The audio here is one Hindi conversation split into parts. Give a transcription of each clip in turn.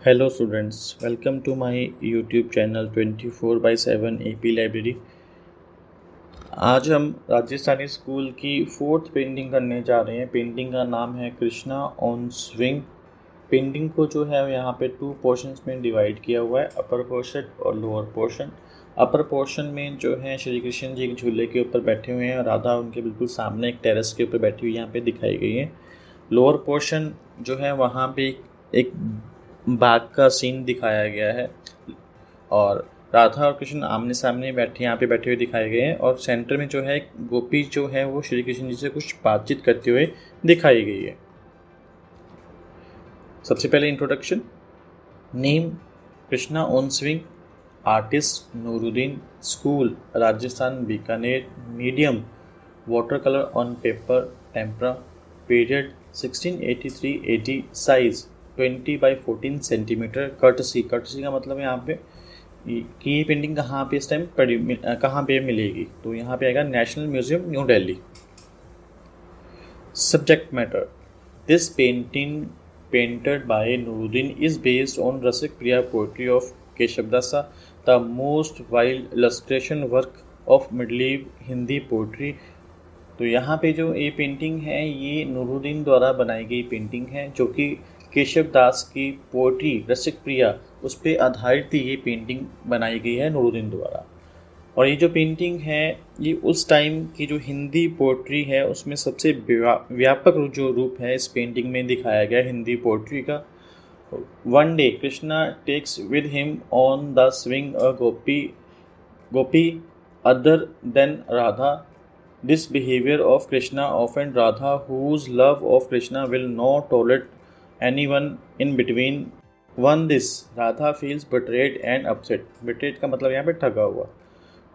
Hello students, welcome to my YouTube channel 24/7 AP library. आज हम राजस्थानी स्कूल की फोर्थ पेंटिंग करने जा रहे हैं। पेंटिंग का नाम है कृष्णा ऑन स्विंग। पेंटिंग को जो है यहाँ पे टू पोर्शंस में डिवाइड किया हुआ है, अपर पोर्शन और लोअर पोर्शन। अपर पोर्शन में जो है श्री कृष्ण जी एक झूले के ऊपर बैठे हुए हैं और राधा उनके बिल्कुल सामने एक टेरेस के ऊपर बैठी हुई यहाँ पे दिखाई गई है। लोअर पोर्शन जो है वहाँ पे एक बाग का सीन दिखाया गया है और राधा और कृष्ण आमने सामने यहाँ पे बैठे हुए दिखाए गए हैं और सेंटर में जो है गोपी जो है वो श्री कृष्ण जी से कुछ बातचीत करते हुए दिखाई गई है। सबसे पहले introduction. Name Krishna on swing, artist Nooruddin, school Rajasthan Bikaner, medium water colour on paper tempera, period 1683 AD, size 20x14 centimetre, courtesy का मतलब यहाँ पे कि ये पेंटिंग कहाँ पे इस टाइम कहाँ पे मिलेगी, तो यहाँ पे आएगा national museum new Delhi. Subject matter, this painting painted by Nuruddin is based on Rasik Priya poetry of Keshavdasa, the most wild illustration work of medieval Hindi poetry। तो यहाँ पे जो ये पेंटिंग है ये नूरुद्दीन द्वारा बनाई गई पेंटिंग है जो कि केशव दास की पोएट्री रसिक प्रिया उस पर आधारित ये पेंटिंग बनाई गई है नूरुद्दीन द्वारा। और ये जो पेंटिंग है ये उस टाइम की जो हिंदी पोएट्री है उसमें सबसे व्यापक जो रूप है इस पेंटिंग में दिखाया गया हिंदी पोएट्री का। One day Krishna takes with him on the swing a gopi other than Radha. This behavior of Krishna offended Radha, whose love of Krishna will not tolerate anyone in between. One this, Radha feels betrayed and upset. Betrayed का मतलब यहाँ पे ठगा हुआ।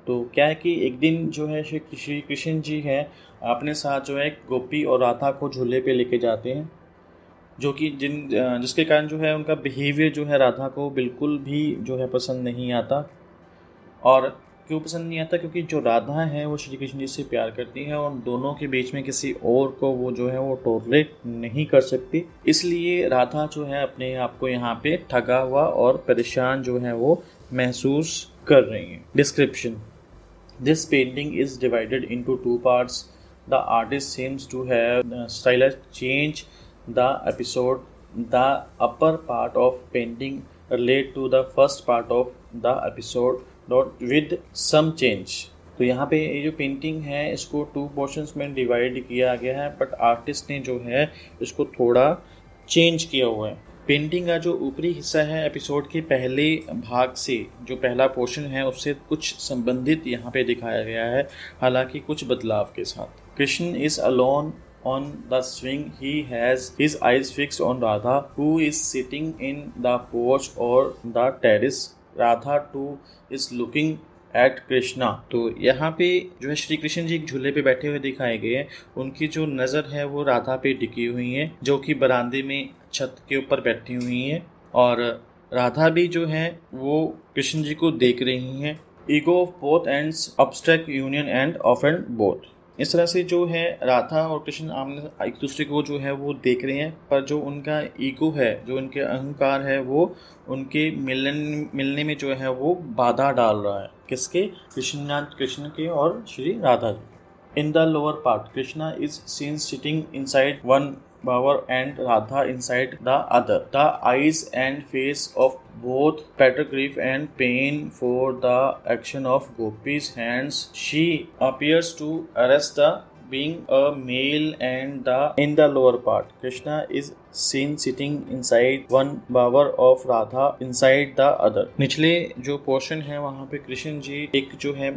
तो क्या है कि एक दिन जो है श्री कृष्ण जी हैं अपने साथ जो है गोपी और राधा को झूले पे लेके जाते हैं, जो कि जिसके कारण जो है उनका बिहेवियर जो है राधा को बिल्कुल भी जो है पसंद नहीं आता। और क्यों पसंद नहीं आता? क्योंकि जो राधा है वो श्री कृष्ण जी से प्यार करती है और दोनों के बीच में किसी और को वो जो है वो टॉलरेट नहीं कर सकती, इसलिए राधा जो है अपने आप को यहाँ पे ठगा हुआ और परेशान जो है वो महसूस कर रही हैं। Description, this painting is divided into two parts. The artist seems to have stylish change the episode. The upper part of painting relate to the first part of the episode not with some change। तो यहाँ पे ये जो पेंटिंग है इसको टू पोर्शंस में डिवाइड किया गया है, बट आर्टिस्ट ने जो है इसको थोड़ा चेंज किया हुआ है। पेंटिंग का जो ऊपरी हिस्सा है एपिसोड के पहले भाग से जो पहला पोर्शन है उससे कुछ संबंधित यहाँ पे दिखाया गया है, हालांकि कुछ बदलाव के साथ। Krishna is alone on the swing. He has his eyes fixed on Radha, who is sitting in the porch or the terrace. Radha too is looking at Krishna। तो यहाँ पे जो है श्री कृष्ण जी एक झूले पे बैठे हुए दिखाए गए हैं। उनकी जो नज़र है वो राधा पे टिकी हुई है जो कि बरामदे में छत के ऊपर बैठी हुई है और राधा भी जो है वो कृष्ण जी को देख रही हैं। Ego of both ends abstract union and offend both. इस तरह से जो है राधा और कृष्ण आमने एक दूसरे को जो है वो देख रहे हैं, पर जो उनका ईगो है, जो उनके अहंकार है, वो उनके मिलने में जो है वो बाधा डाल रहा है। किसके? कृष्ण के और Shri Radha ji. In the lower part Krishna is seen sitting inside one bower and Radha inside the other. The eyes and face of both better grief and pain for the action of Gopi's hands. She appears to arrest the being a male and in the lower part Krishna is seen sitting inside one bower of Radha inside the other। निचले जो पोर्शन है वहाँ पे कृष्ण जी एक जो है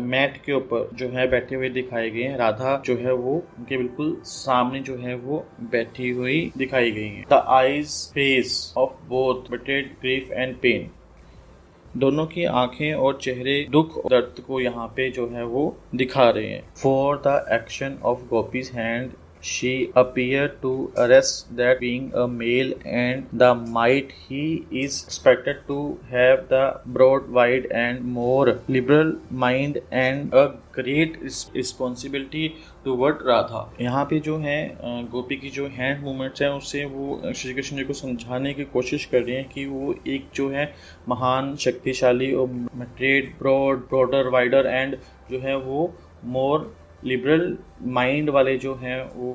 मैट के ऊपर जो है बैठे हुए दिखाए गए हैं, राधा जो है वो उनके बिल्कुल सामने जो है वो बैठी हुई दिखाई गई है। The eyes face of both betrayed grief and pain. दोनों की आंखें और चेहरे दुख और दर्द को यहाँ पे जो है वो दिखा रहे हैं। For the action of gopis hand She appeared to arrest that being a male and the might he is expected to have the broad wide and more liberal mind and a great responsibility toward Radha. यहाँ पे जो है गोपी की जो हैंड मूवमेंट्स हैं उससे वो श्री कृष्ण जी को समझाने की कोशिश कर रही हैं कि वो एक जो है महान शक्तिशाली और मैट्रेड ब्रॉडर वाइडर एंड जो है वो मोर लिबरल माइंड वाले जो हैं वो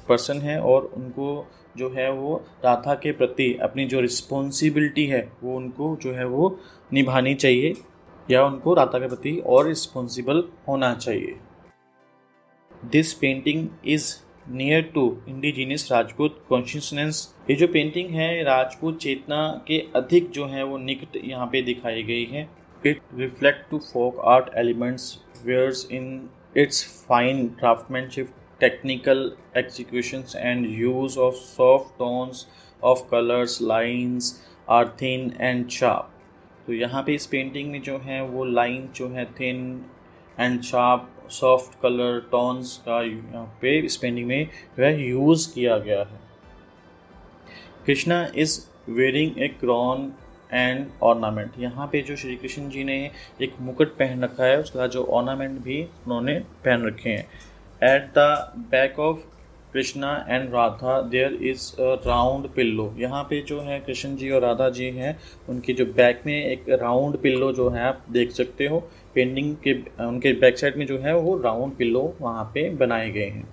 पर्सन हैं और उनको जो है वो राधा के प्रति अपनी जो रिस्पॉन्सिबिलिटी है वो उनको जो है वो निभानी चाहिए या उनको राधा के प्रति और रिस्पॉन्सिबल होना चाहिए। This painting is near to indigenous Rajput consciousness. ये जो पेंटिंग है राजपूत चेतना के अधिक जो है वो निकट यहाँ पे दिखाई गई है। It reflect to folk art elements whereas in its fine craftsmanship, technical executions and use of soft tones of colors, lines are thin and sharp। तो यहाँ पे इस पेंटिंग में जो है वो लाइन जो है thin and sharp soft colour tones का यहाँ पे इस पेंटिंग में जो है यूज़ किया गया है। Krishna is wearing a crown and ornament. यहाँ पे जो श्री कृष्ण जी ने एक मुकुट पहन रखा है उसका जो ऑर्नामेंट भी उन्होंने पहन रखे हैं। At the back of Krishna and Radha there is a round pillow. यहाँ पे जो है कृष्ण जी और राधा जी हैं उनके जो बैक में एक राउंड पिल्लो जो है आप देख सकते हो। पेंटिंग के उनके बैक साइड में जो है वो राउंड पिल्लो वहाँ पे बनाए गए हैं।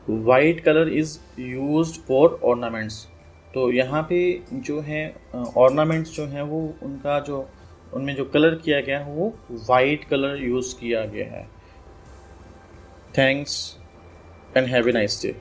White colour is used for ornaments. तो यहाँ पे जो है ऑर्नामेंट्स जो हैं वो उनका जो उनमें जो कलर किया गया है वो वाइट कलर यूज़ किया गया है। Thanks and have a nice day.